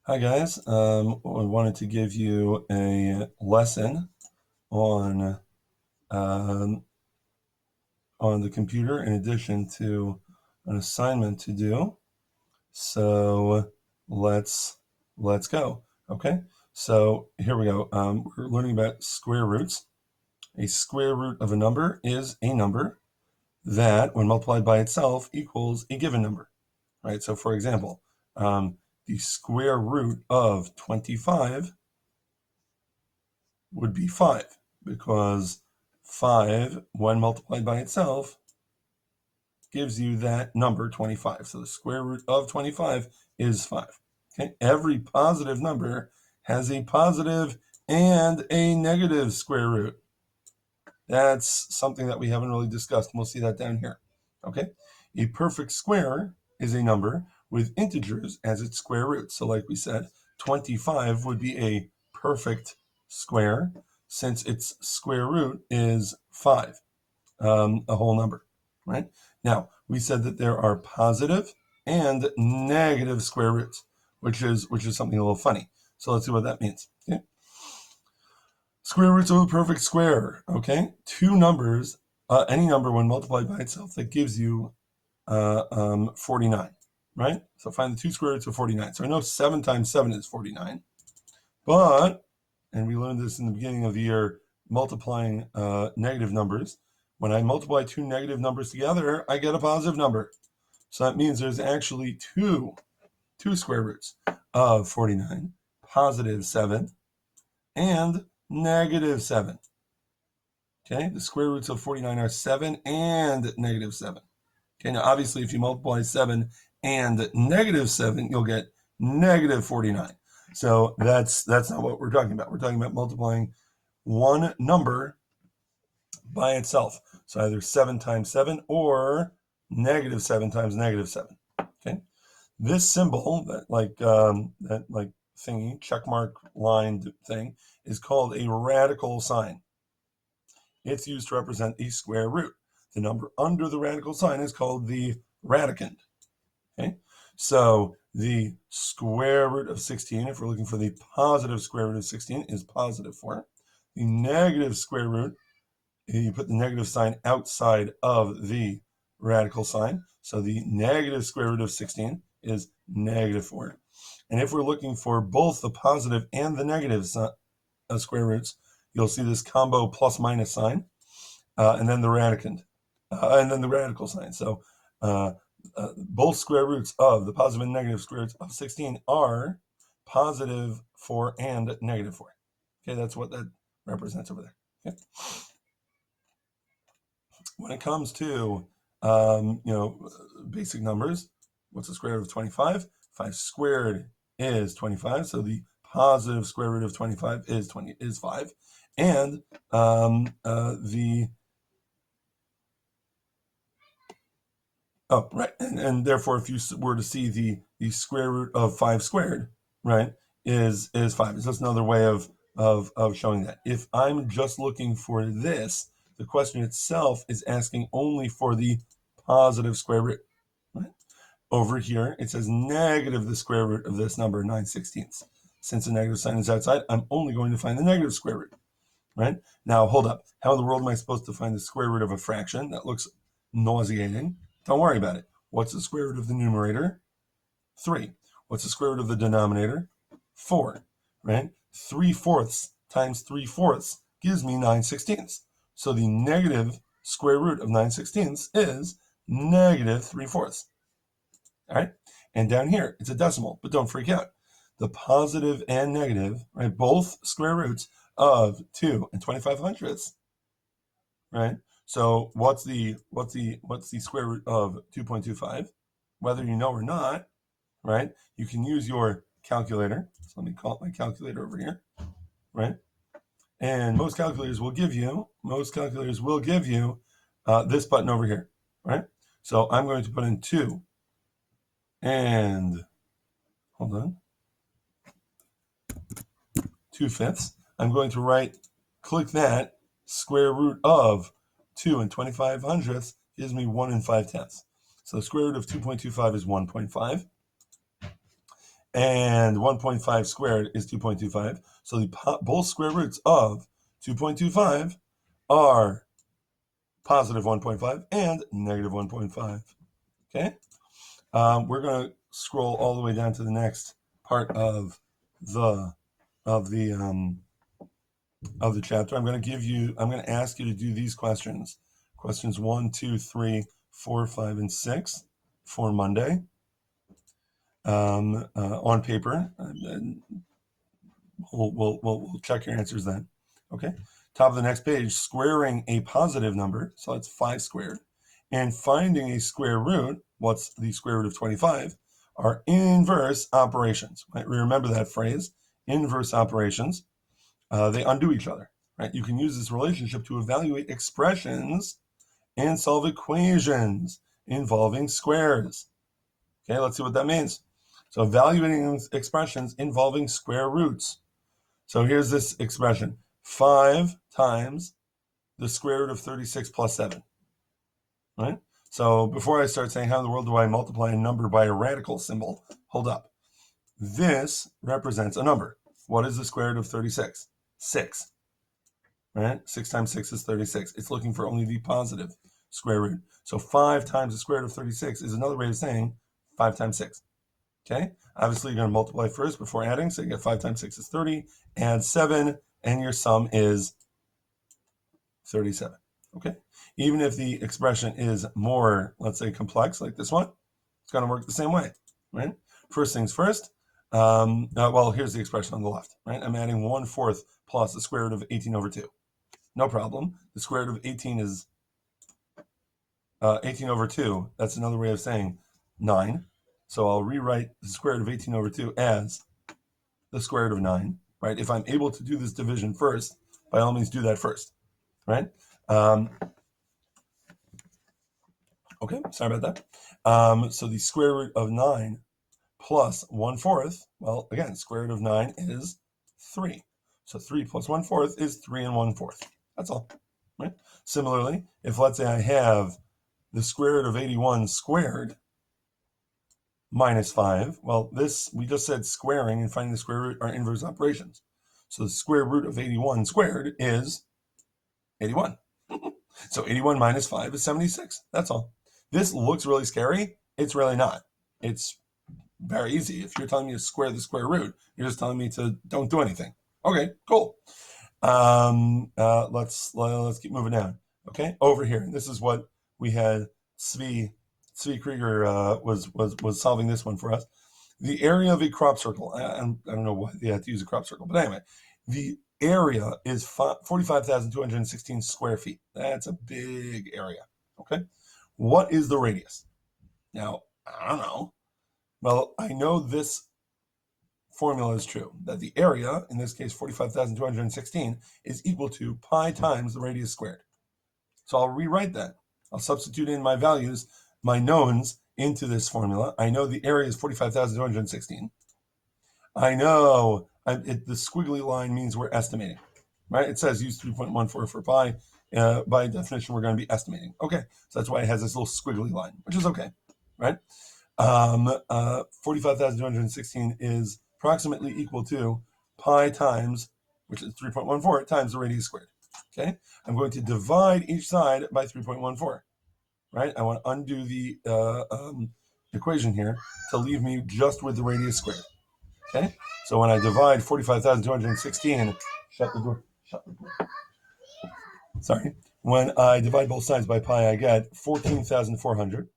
Hi guys, I wanted to give you a lesson on um, on the computer in addition to an assignment to do. So let's go. Okay, so here we go. We're learning about square roots. A square root of a number is a number that, when multiplied by itself, equals a given number. Right. So, for example, the square root of 25 would be 5 because 5, when multiplied by itself, gives you that number 25. So the square root of 25 is 5. Okay, every positive number has a positive and a negative square root. That's something that we haven't really discussed, and we'll see that down here. Okay, a perfect square is a number with integers as its square root. So like we said, 25 would be a perfect square since its square root is 5, a whole number, right? Now, we said that there are positive and negative square roots, which is something a little funny. So let's see what that means. Okay? Square roots of a perfect square, okay? Two numbers, any number when multiplied by itself, that gives you 49, right? So find the two square roots of 49. So I know 7 times 7 is 49, but, and we learned this in the beginning of the year, multiplying negative numbers. When I multiply two negative numbers together, I get a positive number. So that means there's actually two square roots of 49, positive 7 and negative 7. Okay, the square roots of 49 are 7 and negative 7. Okay, now obviously if you multiply 7 and negative 7, you'll get negative 49. So that's not what we're talking about. We're talking about multiplying one number by itself. So either 7 times 7 or negative 7 times negative 7. Okay, this symbol, that thingy, check mark line thing, is called a radical sign. It's used to represent a square root. The number under the radical sign is called the radicand. Okay, so the square root of 16, if we're looking for the positive square root of 16, is positive 4. The negative square root, you put the negative sign outside of the radical sign. So the negative square root of 16 is negative 4. And if we're looking for both the positive and the negative square roots, you'll see this combo plus minus sign, and then the radicand, and then the radical sign. So both square roots of the positive and negative square roots of 16 are positive 4 and negative 4. Okay, that's what that represents over there. Okay. When it comes to basic numbers, what's the square root of 25? 5 squared is 25. So the positive square root of 25 is 5, and and therefore, if you were to see the square root of 5 squared, right, is 5. So that's another way of showing that. If I'm just looking for this, the question itself is asking only for the positive square root. Right? Over here, it says negative the square root of this number, 9/16. Since the negative sign is outside, I'm only going to find the negative square root. Right? Now, hold up. How in the world am I supposed to find the square root of a fraction? That looks nauseating. Don't worry about it. What's the square root of the numerator? 3. What's the square root of the denominator? 4. Right? 3/4 times 3/4 gives me 9/16. So the negative square root of 9/16 is negative 3/4. All right? And down here, it's a decimal, but don't freak out. The positive and negative, right, both square roots of 2 and 25/100ths, right? So what's the square root of 2.25? Whether you know or not, right? You can use your calculator. So let me call it my calculator over here, right? And most calculators will give you this button over here, right? So I'm going to put in 2 and hold on, 2/5. I'm going to click that. Square root of 2 and 25/100ths gives me 1 and 5/10. So the square root of 2.25 is 1.5. And 1.5 squared is 2.25. So both square roots of 2.25 are positive 1.5 and negative 1.5. Okay? We're going to scroll all the way down to the next part of the chapter. I'm going to ask you to do these questions. Questions 1, 2, 3, 4, 5, and 6 for Monday on paper. And we'll check your answers then. Okay. Top of the next page, squaring a positive number, so that's 5 squared, and finding a square root, what's the square root of 25, are inverse operations. Right? Remember that phrase, inverse operations. They undo each other. Right? You can use this relationship to evaluate expressions and solve equations involving squares. Okay, let's see what that means. So evaluating expressions involving square roots. So here's this expression, 5 times the square root of 36 plus 7, right? So before I start saying how in the world do I multiply a number by a radical symbol, hold up. This represents a number. What is the square root of 36? 6, right? 6 times 6 is 36. It's looking for only the positive square root. So 5 times the square root of 36 is another way of saying 5 times 6. Okay, obviously you're going to multiply first before adding, so you get 5 times 6 is 30, add 7, and your sum is 37. Okay, even if the expression is more, let's say, complex, like this one, it's going to work the same way, right? First things first, well, here's the expression on the left, right? I'm adding 1/4 plus the square root of 18 over 2. No problem. The square root of 18 is 18 over 2. That's another way of saying 9. So I'll rewrite the square root of 18 over 2 as the square root of 9, right? If I'm able to do this division first, by all means do that first, right? Okay, sorry about that. So the square root of 9 plus 1/4, well, again, square root of 9 is 3. So 3 plus 1/4 is 3 and 1/4. That's all, right? Similarly, if let's say I have the square root of 81 squared minus 5. Well, this, we just said squaring and finding the square root are inverse operations. So the square root of 81 squared is 81. So 81 minus 5 is 76. That's all. This looks really scary. It's really not. It's very easy. If you're telling me to square the square root, you're just telling me to don't do anything. Okay, cool. Let's keep moving down. Okay, over here. This is what we had Svi Krieger was solving this one for us. The area of a crop circle. I don't know why they have to use a crop circle, but anyway, the area is 45,216 square feet. That's a big area. Okay, what is the radius? Now, I don't know. Well, I know this formula is true, that the area, in this case 45,216, is equal to pi times the radius squared. So I'll rewrite that. I'll substitute in my values, my knowns, into this formula. I know the area is 45,216. I know the squiggly line means we're estimating, right? It says use 3.14 for pi. By definition, we're going to be estimating. Okay, so that's why it has this little squiggly line, which is okay, right? 45,216 is approximately equal to pi times, which is 3.14 times the radius squared. Okay, I'm going to divide each side by 3.14. Right, I want to undo the equation here to leave me just with the radius squared. Okay, so when I divide 45,216, shut the door. Sorry. When I divide both sides by pi, I get 14,400.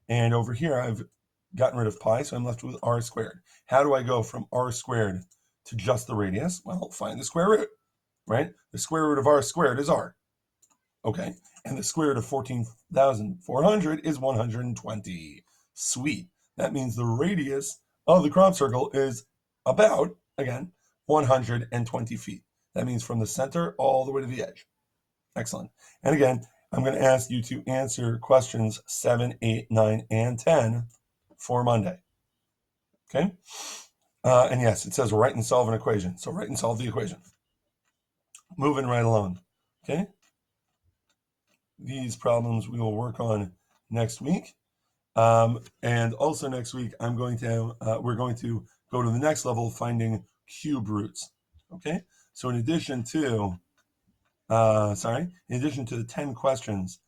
And over here, I've gotten rid of pi, so I'm left with r squared. How do I go from r squared to just the radius? Well, find the square root, right? The square root of r squared is r. Okay, and the square root of 14,400 is 120. Sweet. That means the radius of the crop circle is about, again, 120 feet. That means from the center all the way to the edge. Excellent. And again, I'm going to ask you to answer questions 7, 8, 9, and 10 for Monday. Okay? And yes, it says write and solve an equation. So write and solve the equation. Moving right along. Okay? These problems we will work on next week. And also next week, we're going to go to the next level, finding cube roots. Okay, so in addition to the 10 questions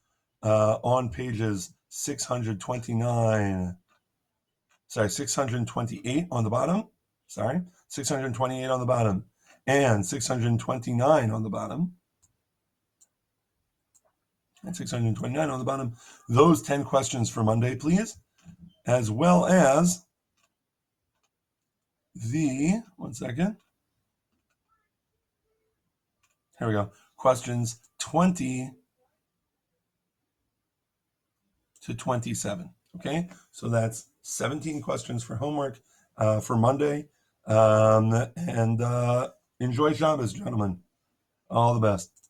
on pages 628 on the bottom, 628 on the bottom, and 629 on the bottom, those 10 questions for Monday, please, as well as the, one second, here we go, questions 20 to 27. Okay, so that's 17 questions for homework for Monday. And enjoy Shabbos, gentlemen. All the best.